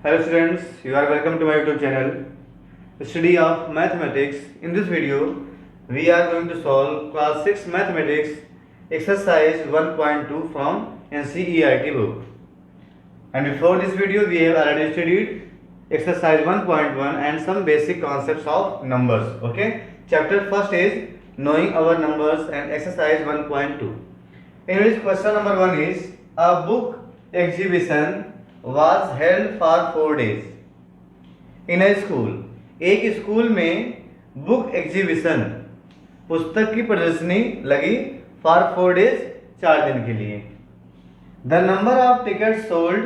Hello students, you are welcome to my YouTube channel, Study of Mathematics. In this video, we are going to solve class 6 Mathematics exercise 1.2 from NCERT book. And before this video, we have already studied exercise 1.1 and some basic concepts of numbers. Okay, chapter first is knowing our numbers and exercise 1.2. In which question number 1 is a book exhibition was held for 4 days in a school. एक school में book exhibition पुस्तक की प्रदर्शनी लगी for 4 days 4 दिन के लिए. The number of tickets sold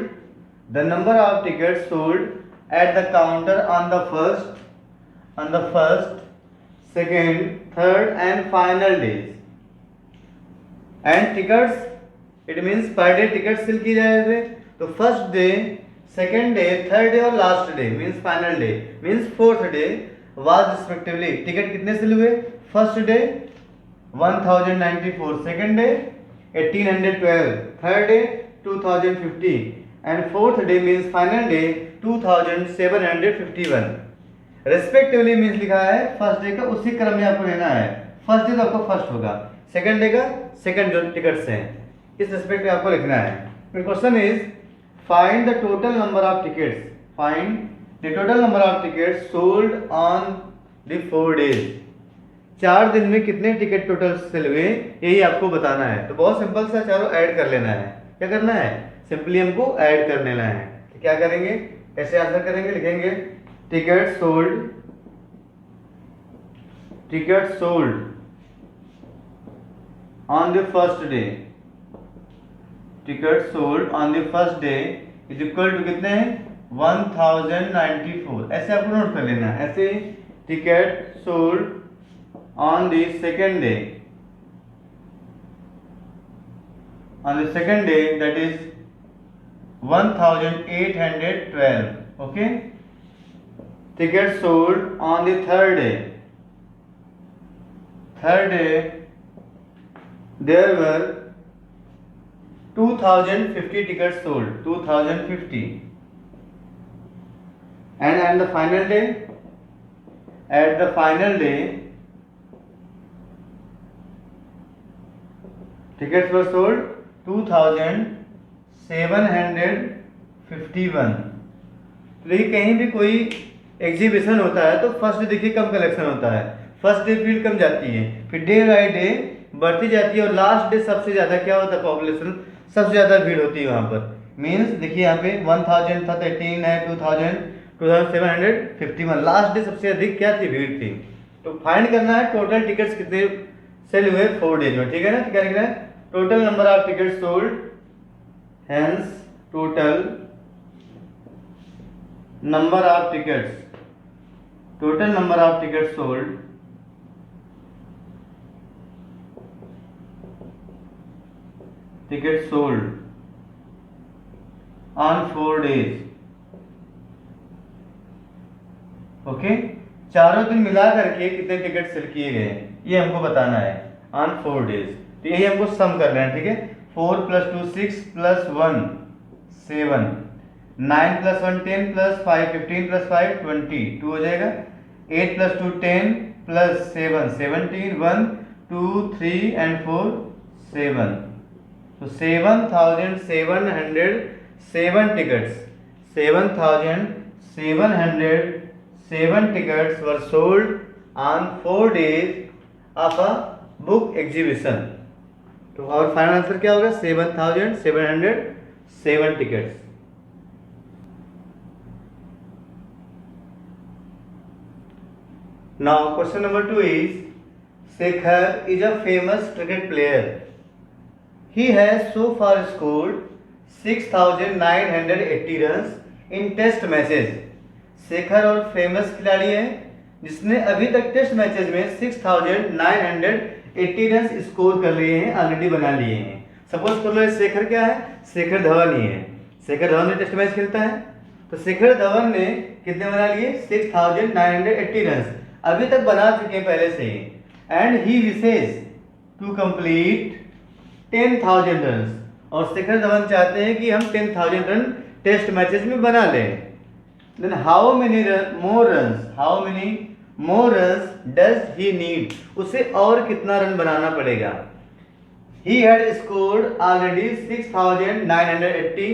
at the counter on the first second third and final days. And tickets it means per day ticket sale किए जा रहे थे. तो first day, second day, third day और last day means final day means fourth day was respectively ticket कितने sale हुए. First day 1094, second day 1812, third day 2050 and fourth day means final day 2751. Respectively means लिखा है first day का उसी क्रम में आपको लेना है. फर्स्ट डे तो आपको फर्स्ट होगा, सेकेंड डे का सेकेंड जो टिकट्स हैं इस रेस्पेक्ट में आपको लिखना है. Question is find the total number of tickets sold on the 4 days. 4 दिन में कितने टिकट टोटल सेल हुए यही आपको बताना है. तो बहुत सिंपल सा चारों ऐड कर लेना है. क्या करना है, सिंपली हमको ऐड कर लेना है. तो क्या करेंगे, कैसे आंसर करेंगे, लिखेंगे ticket sold on the first day. Ticket sold on the first day is equal to कितने हैं 1094. ऐसे आपको नोट कर लेना है. ऐसे ticket sold on the second day that is 1812. Okay. Ticket sold on the third day there were 2050 tickets sold, 2050. And at the final day, tickets were sold 2751. तो देखिए कहीं भी कोई एग्जीबिशन होता है तो फर्स्ट डे देखिए कम कलेक्शन होता है. फर्स्ट डे भीड़ कम जाती है, फिर डे बाई डे बढ़ती जाती है और लास्ट डे सबसे ज्यादा क्या होता है, पॉपुलेशन सबसे ज्यादा भीड़ होती है वहां पर. मीन्स देखिए यहाँ पे 1000 था, 18 है, 2000, 2751. लास्ट डे सबसे अधिक क्या थी, भीड़ थी. तो फाइंड करना है टोटल टिकट्स कितने सेल हुए 4 डेज में. ठीक है ना. क्या लिखना है, total number of tickets sold, hence total number of tickets sold on 4 days. Okay. चारों दिन मिला करके कितने टिकट सेल किए गए ये हमको बताना है ऑन 4 डेज. तो यही हमको सम करना है. ठीक है. 4 + 2 6 + 1 7, 9 + 1 10 + 5 15 + 5 20 2 हो जाएगा. 8 + 2 10 + 7 17 1 2 3 and 4 7. तो 7,707 tickets, 7,707 tickets were sold on 4 days of a book exhibition. तो और फाइनल आंसर क्या होगा, 7,707 tickets. Now question number 2 is Shekhar is a famous cricket player. He has so far scored 6,980 runs in test matches. Shekhar और famous खिलाड़ी है जिसने अभी तक टेस्ट मैचेस में 6,980 रन स्कोर कर लिए हैं, ऑलरेडी बना लिए हैं. सपोज कर लो शेखर क्या है, शेखर धवन ही है. शेखर धवन ने टेस्ट मैच खेलता है तो शेखर धवन ने कितने बना लिए, 6,980 रन अभी तक बना चुके हैं पहले से ही. And he wishes to complete 10,000 run. और शेखर धवन चाहते हैं कि हम 10,000 रन टेस्ट मैचेस में बना लें. Then how many more runs does he need, उसे और कितना रन बनाना पड़ेगा। He had scored already 6,980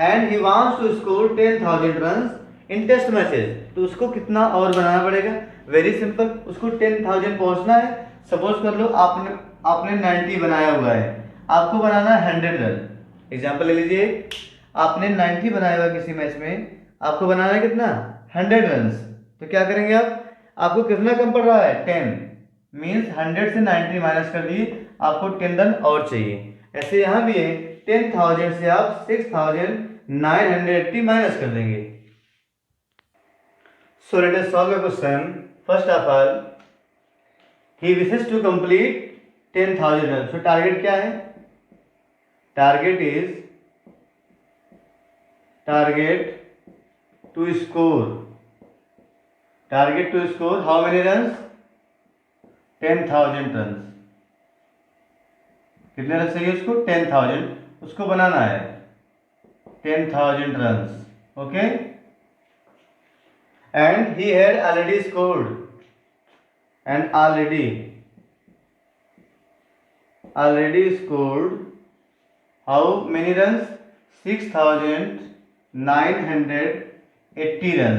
and he wants to score 10,000 runs in test matches। तो उसको कितना और बनाना पड़ेगा। वेरी सिंपल, उसको 10,000 पहुंचना है। सपोज कर लो आपने 90 बनाया हुआ है, आपको बनाना है 100 रन। एग्जाम्पल ले लीजिए, आपने 90 बनाया हुआ किसी मैच में, आपको बनाना है कितना 100 रन। तो क्या करेंगे आपको कितना कम पड़ रहा है 10, मीन्स 100 से 90 माइनस कर दिए, आपको 10 रन और चाहिए। ऐसे यहाँ भी है, 10,000 से आप 6,980 माइनस कर देंगे। So let us solve the question. First of all he wishes to complete 10,000 run. So target क्या है, target to score how many runs 10,000 run. कितने रन चाहिए उसको 10,000, उसको बनाना है 10,000 run. Okay, and he had already scored how many run 6,980 run.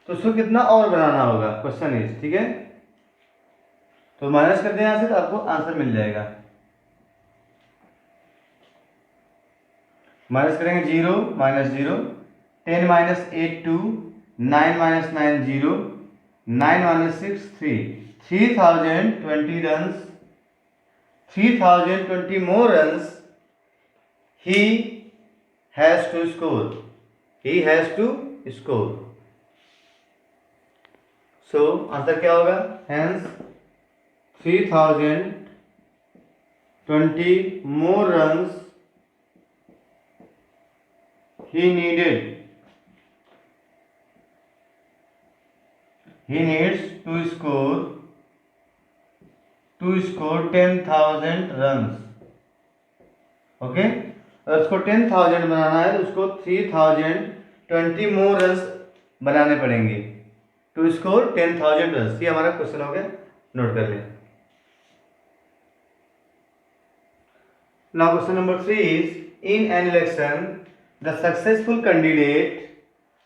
तो उसको कितना और बनाना होगा, क्वेश्चन इज, ठीक है। तो माइनस कर दें यहां से, तो आपको आंसर मिल जाएगा। माइनस करेंगे 0 minus 0, 10 minus 8 2, 9 minus 9 0, 9 minus 6 3, 3,020 run, 3,020 more runs he has to score। So answer क्या होगा, hence 3,020 more runs he needs to score 10,000 runs। Okay, अगर उसको 10,000 बनाना है तो उसको 3,020 more runs बनाने पड़ेंगे टू स्कोर 10,000 रन। ये हमारा क्वेश्चन हो गया, नोट कर लें। Now question number 3 is in an election the successful candidate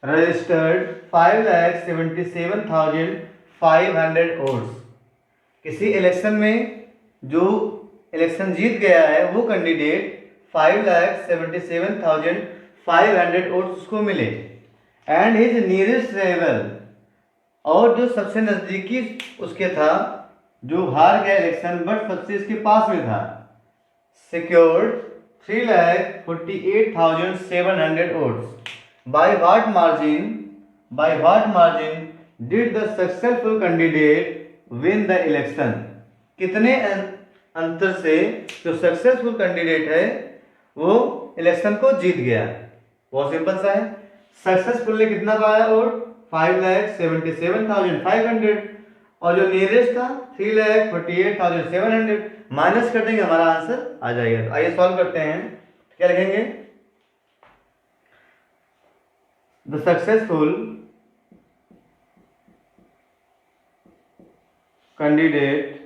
registered 5,77,500 votes. किसी इलेक्शन में जो इलेक्शन जीत गया है वो कैंडिडेट 5,77,500 वोट्स उसको मिले, एंड हिज नियरेस्ट राइवल, और जो सबसे नजदीकी उसके था, जो हार गया इलेक्शन बट सबसे इसके पास में था, secured 3,48,700 votes। By what margin did the successful candidate win the election? कितने अंतर से जो सक्सेसफुल कैंडिडेट है वो इलेक्शन को जीत गया। बहुत सिंपल सा है, सक्सेसफुल ने कितना पाया वोट 5,77,500, और जो नियरेस्ट था 3,48,700, माइनस कर देंगे हमारा आंसर आ जाएगा। तो आइए सॉल्व करते हैं। क्या लिखेंगे, द सक्सेसफुल कैंडिडेट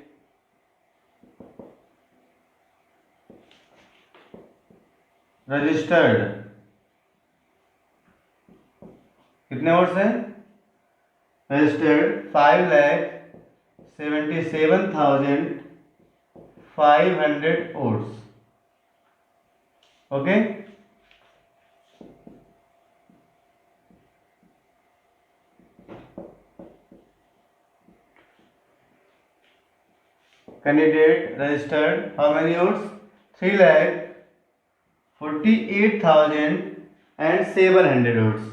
रजिस्टर्ड, कितने वोट्स हैं, registered 5,77,500 votes. Okay, candidate registered how many votes 3,48,700 votes.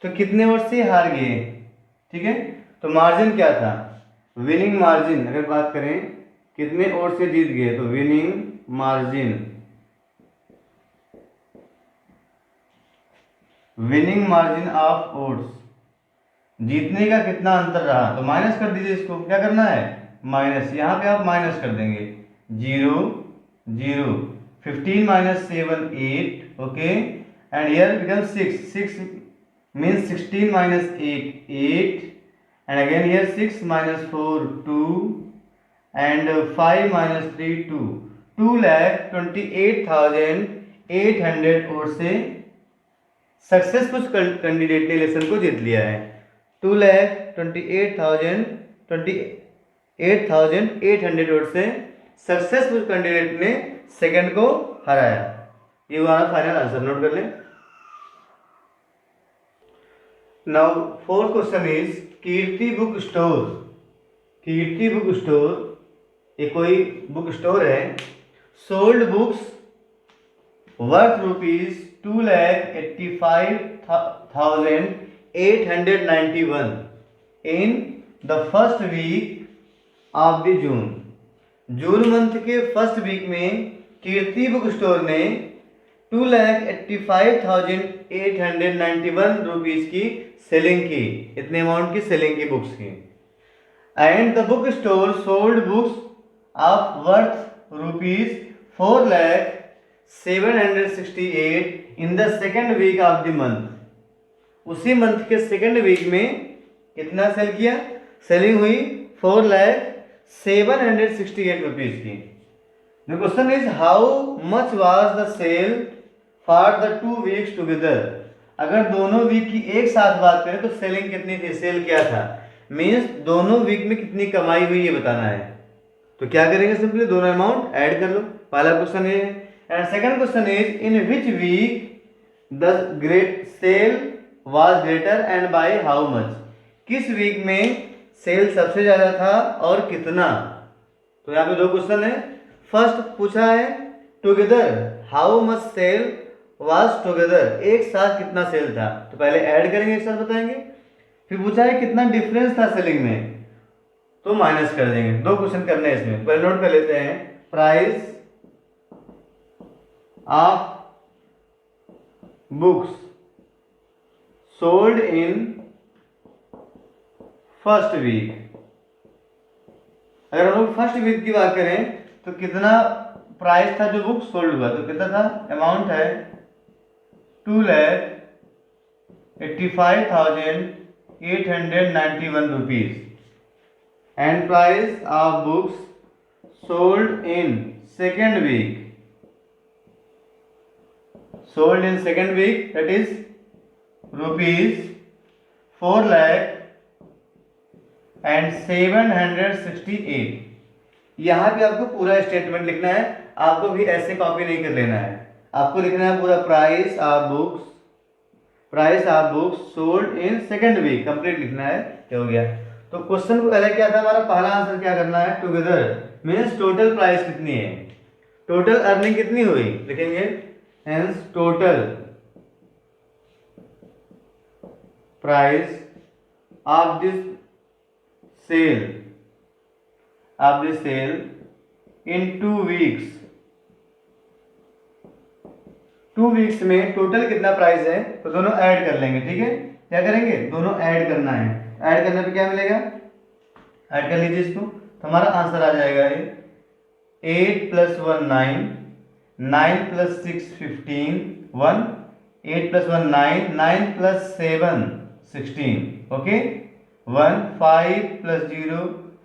तो कितने वोट से हार गए, ठीक है। तो मार्जिन क्या था, विनिंग मार्जिन, अगर बात करें कितने वोट से जीत गए, तो विनिंग मार्जिन ऑफ वोट्स, जीतने का कितना अंतर रहा, तो माइनस कर दीजिए इसको। क्या करना है, माइनस, यहाँ पे आप माइनस कर देंगे 0 0. 15 minus 7 8. Okay, and here it becomes 6. 6 means 16 minus 8 8, and again here 6 minus 4 2, and 5 minus 3 2. 2,28,800 vote से सक्सेसफुल कैंडिडेट ने इलेक्शन को जीत लिया है। 2,28,800 वोट से सक्सेसफुल कैंडिडेट ने सेकंड को हराया। ये हमारा फाइनल आंसर, नोट कर लें। Now fourth question is Kirti book store. Kirti book store ये कोई बुक स्टोर है। Sold books worth ₹2,85,891 in the first week of the June. June month के फर्स्ट वीक में कीर्ति बुक स्टोर ने 2,85,891 रुपीज की सेलिंग की। इतने अमाउंट की सेलिंग की बुक्स की। And the book store sold books of worth ₹4,07,68 in the second week of the month. उसी मंथ के सेकेंड वीक में कितना सेल किया? सेलिंग हुई 4,07,68 रुपीज की। The question is how much was the sale for the 2 weeks together. अगर दोनों week की एक साथ बात करें तो सेलिंग कितनी थी, सेल क्या था, मीन्स दोनों वीक में कितनी कमाई हुई ये बताना है। तो क्या करेंगे, सिंपली दोनों अमाउंट ऐड कर लो। पहला क्वेश्चन ये है। And second question is in which week the great sale was greater and by how much. किस वीक में सेल सबसे ज्यादा था और कितना। तो यहाँ पे दो क्वेश्चन है। फर्स्ट पूछा है together how much sale was together, एक साथ कितना सेल था। तो पहले ऐड करेंगे, एक साथ बताएंगे। फिर पूछा है कितना डिफरेंस था सेलिंग में, तो माइनस कर देंगे। दो क्वेश्चन करने हैं इसमें। पहले नोट कर लेते हैं। Price of books sold in first week. अगर हम लोग फर्स्ट वीक की बात करें तो कितना प्राइस था जो बुक सोल्ड हुआ, तो कितना था, अमाउंट है 2,85,891 rupees. And price of books sold in second week, sold in second week that is ₹4,07,68। यहाँ पे आपको पूरा स्टेटमेंट लिखना है। आपको भी ऐसे कॉपी नहीं कर लेना है, आपको लिखना है पूरा price of books sold in second week, complete लिखना है। क्या हो गया। तो क्वेश्चन को पहले क्या था हमारा, पहला आंसर क्या करना है, टुगेदर मीन्स टोटल प्राइस कितनी है, टोटल अर्निंग कितनी हुई, लिखेंगे hence total price of this sale in 2 weeks. 2 weeks में टोटल कितना प्राइस है, तो दोनों ऐड कर लेंगे। ठीक है, क्या करेंगे, दोनों ऐड करना है। ऐड करने पे क्या मिलेगा, ऐड कर लीजिए इसको, तो हमारा आंसर आ जाएगा ये 8 + 1 9, 9 + 6 15, 1, 8 + 1 9, 9 + 7 16, okay, 1, 5 + 0,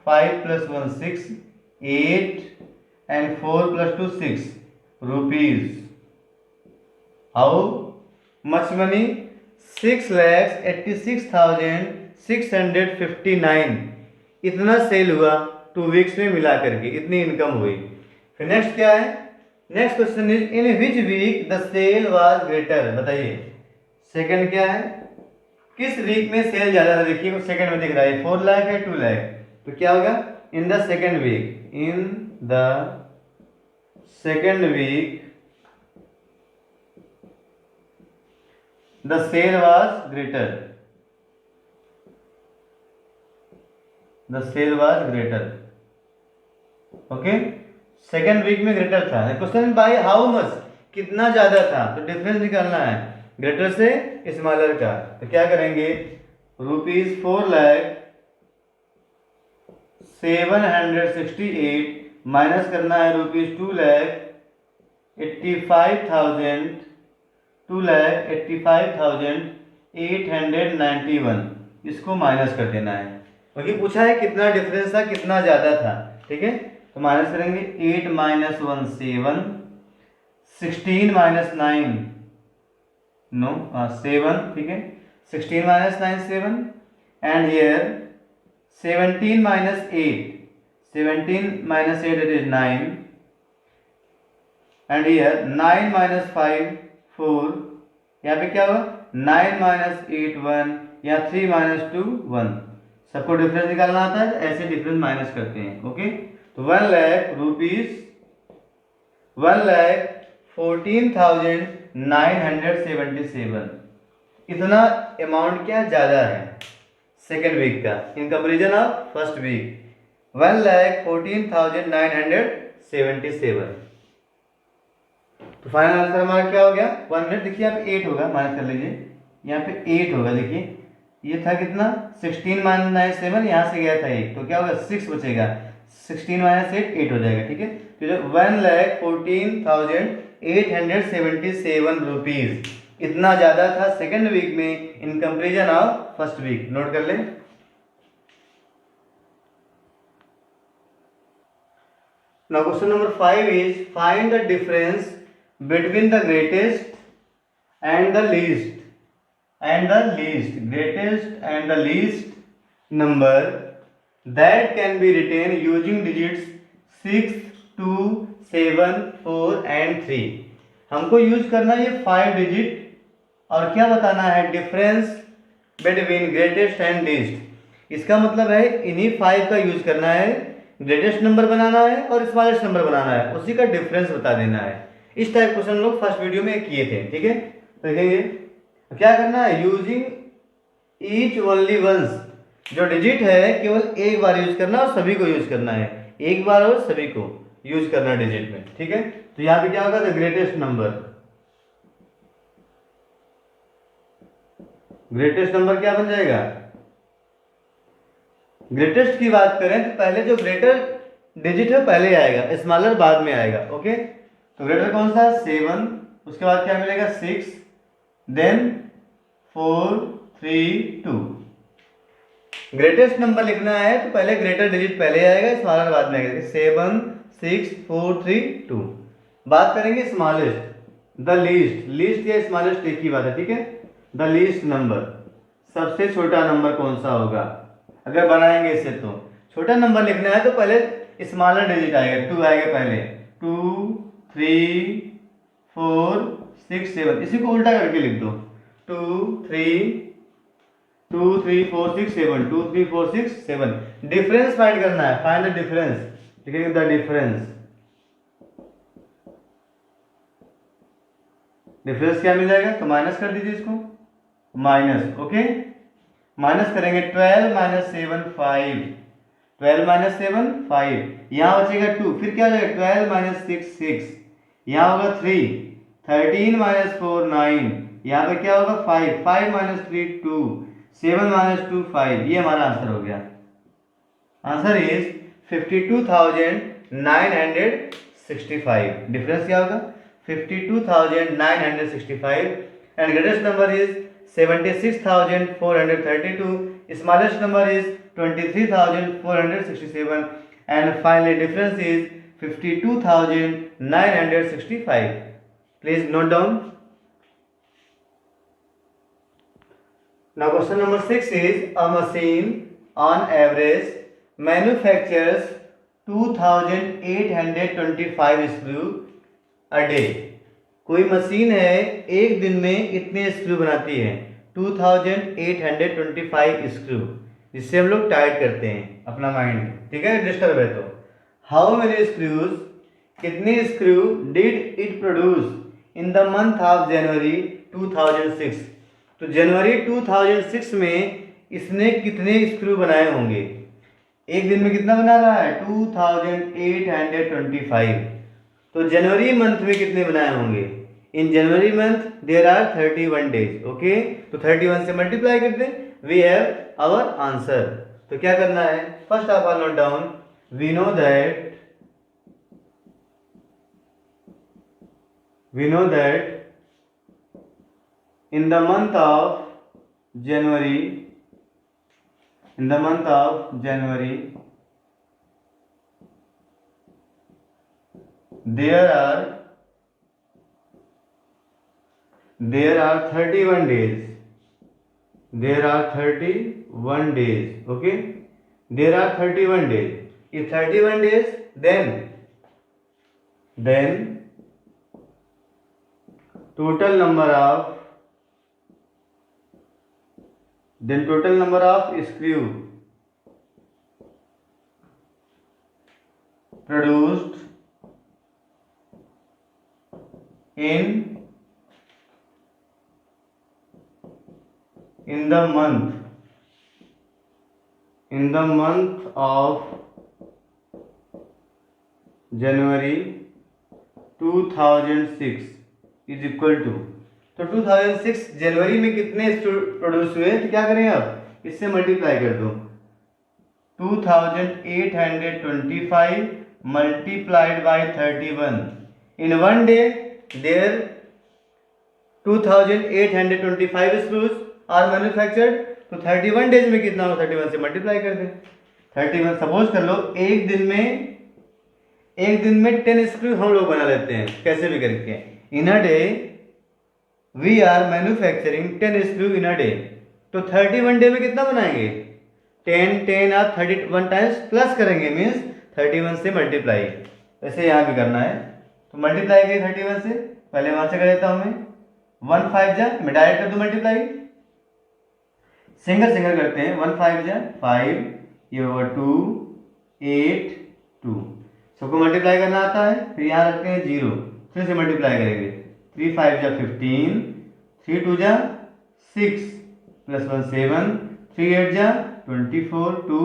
5 + 1 6, 8 and 4 + 2 6 rupees. How much money? 6,86,659 इतना सेल हुआ 2 वीक्स में मिला करके, इतनी इनकम हुई। फिर नेक्स्ट क्या है, next question is in which week the sale was greater. बताइए सेकंड क्या है, किस वीक में सेल ज्यादा था। देखिए सेकंड में दिख रहा है 4 लाख है 2 लाख, तो क्या होगा, in the second week, in the second week the sale was greater, the sale was greater, okay, second week में ग्रेटर था। क्वेश्चन बाय हाउ मच, कितना ज्यादा था, तो डिफरेंस निकालना है ग्रेटर से स्मॉलर का। तो क्या करेंगे, ₹4,07,68 माइनस करना है ₹2,85,000 2,85,891, इसको माइनस कर देना है क्योंकि पूछा है कितना डिफरेंस था, कितना ज़्यादा था। ठीक है, तो माइनस करेंगे 8 - 1 7, 16 - 9 नो 7, ठीक है, 16 - 9 7, and here 17 - 8, 17 - 8 it is 9, and here 9 - 5 4, यहाँ पे क्या होगा 9 - 8 1, या 3 - 2 1। सबको डिफरेंस निकालना आता है, ऐसे डिफरेंस माइनस करते हैं। ओके, तो 1,14,977, इतना अमाउंट क्या ज्यादा है सेकेंड वीक का in comparison of first week. 1,14,977। तो फाइनल आंसर हमारा क्या हो गया 1 मिनट। देखिए यहाँ पे 8 होगा, माइनस कर लीजिए, यहाँ पे 8 होगा। देखिए ये था कितना 16 - 9 7, यहाँ से गया था 1, तो क्या होगा 6 बचेगा, 16 - 8 8 हो जाएगा। ठीक है, तो 1,14,877 रुपीज इतना ज्यादा था सेकेंड वीक में in comparison of first week. Note कर लें। Now question number 5 is find the difference between the greatest and the least greatest and the least number that can be written using digits 6 2 7 4 and 3। हमको use करना है ये 5 digit और क्या बताना है difference between greatest and least. इसका मतलब है इन्हीं 5 का यूज करना है, ग्रेटेस्ट नंबर बनाना है और स्मॉलेस्ट नंबर बनाना है, उसी का डिफरेंस बता देना है। इस टाइप क्वेश्चन लोग फर्स्ट वीडियो में किए थे। ठीक है, देखेंगे क्या करना है यूजिंग ईच ओनली वंस, जो डिजिट है केवल एक बार यूज करना और सभी को यूज करना है, एक बार और सभी को यूज करना डिजिट में। ठीक है, तो यहाँ पे क्या होगा the greatest number, greatest number क्या बन जाएगा, ग्रेटेस्ट की बात करें तो पहले जो ग्रेटर डिजिट है पहले आएगा, स्मॉलर बाद में आएगा। ओके, तो ग्रेटर कौन सा 7, उसके बाद क्या मिलेगा 6, देन 4 3 2। ग्रेटेस्ट नंबर लिखना है तो पहले ग्रेटर डिजिट पहले आएगा, स्मॉलर बाद में आएगा, 7 6 4 3 2। बात करेंगे स्मॉलेस्ट, द लीस्ट, लीस्ट या स्मॉलेस्ट एक ही बात है। ठीक है, द लीस्ट नंबर, सबसे छोटा नंबर कौन सा होगा अगर बनाएंगे इसे, तो छोटा नंबर लिखना है तो पहले स्मॉलर डिजिट आएगा, 2 आएगा पहले, 2 3 4 6 7, इसी को उल्टा करके लिख दो, 2 3 4 6 7, 2 3 4 6 7। डिफरेंस फाइंड करना है, फाइंड द डिफरेंस, लिखेंगे द डिफरेंस। डिफरेंस क्या मिल जाएगा, तो माइनस कर दीजिए इसको, माइनस। ओके, माइनस करेंगे 12 - 7 5, 12 - 7 5, यहाँ बचेगा 2, फिर क्या हो जाएगा 12 - 6 6, यहाँ होगा 3, 13 - 4 9, यहाँ पे क्या होगा 5, 5 - 3 2, 7 - 2 5। ये हमारा आंसर हो गया। Answer is 52,965। डिफरेंस क्या होगा 52,965, and greatest number is 76,432, smallest number is 23,467, and finally difference is 52,965. Please note down. Now question number 6 is a machine on average manufactures 2,825 screw a day। कोई मशीन है एक दिन में इतने स्क्रू बनाती है 2,825 स्क्रू, जिससे हम लोग टाइट करते हैं अपना माइंड। ठीक है, डिस्टर्ब है तो हाउ मेनी स्क्रूज, कितने screw did it produce in the month of January 2006। तो जनवरी 2006 में इसने कितने स्क्रू बनाए होंगे, एक दिन में कितना बना रहा है 2,825। तो जनवरी मंथ में कितने बनाए होंगे, in January month there are 31 days. Okay, तो 31 से मल्टीप्लाई करते हैं, वी हैव आवर आंसर। तो क्या करना है, first of all note down, we know that we know that in the month of January, there are 31 days. There are 31 days. Okay, there are 31 days. If 31 days, then total number of screw produced in the month of January 2006 is equal to, तो 2006 जनवरी में कितने produce हुए, तो क्या करें अब इससे multiply कर दो, 2825 multiplied by 31. In one day there 2825 screws are manufactured. तो 31 डेज में कितना होगा, 31 से मल्टीप्लाई कर दें. 31 सपोज कर लो एक दिन में 10 स्क्रू हम लोग बना लेते हैं कैसे भी करके. In a day we are manufacturing 10 screw in a day. तो 31 डे में कितना बनाएंगे, 10 और 31 टाइम्स प्लस करेंगे, मीन्स 31 से मल्टीप्लाई. वैसे यहाँ भी करना है तो मल्टीप्लाई करिए 31 से. पहले वहां से कर देता हूं मैं, 1 5 जा, मैं डायरेक्ट कर दूं मल्टीप्लाई, सिंगल करते हैं. 1 5 जा 5, ये होगा 2 8 2. सबको मल्टीप्लाई करना आता है. फिर यहाँ रखते हैं 0, फिर से मल्टीप्लाई करेंगे. 3 5 जा 15, 3 2 जा 6 प्लस 1 7, 3 8 जा 24 2,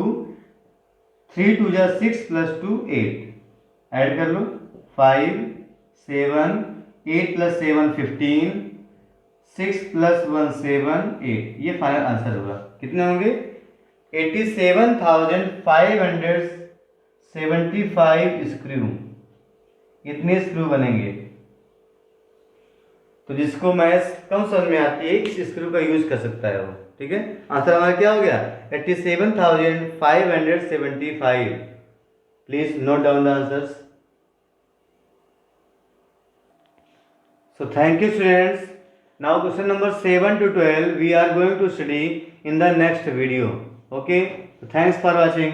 3 2 जा 6 प्लस 2 8. ऐड कर लो 5 7 8 प्लस 7 15, 6 प्लस 1 7 8. ये फाइनल आंसर होगा. कितने होंगे, 87,575 स्क्रू. इतने स्क्रू बनेंगे. तो जिसको मैथ्स कम समझ में आती है इस स्क्रू का यूज कर सकता है वो. ठीक है, आंसर हमारा क्या हो गया, 87,575. Please note down the answers. So thank you students. Now question number 7 to 12 we are going to study in the next video. Okay. So thanks for watching.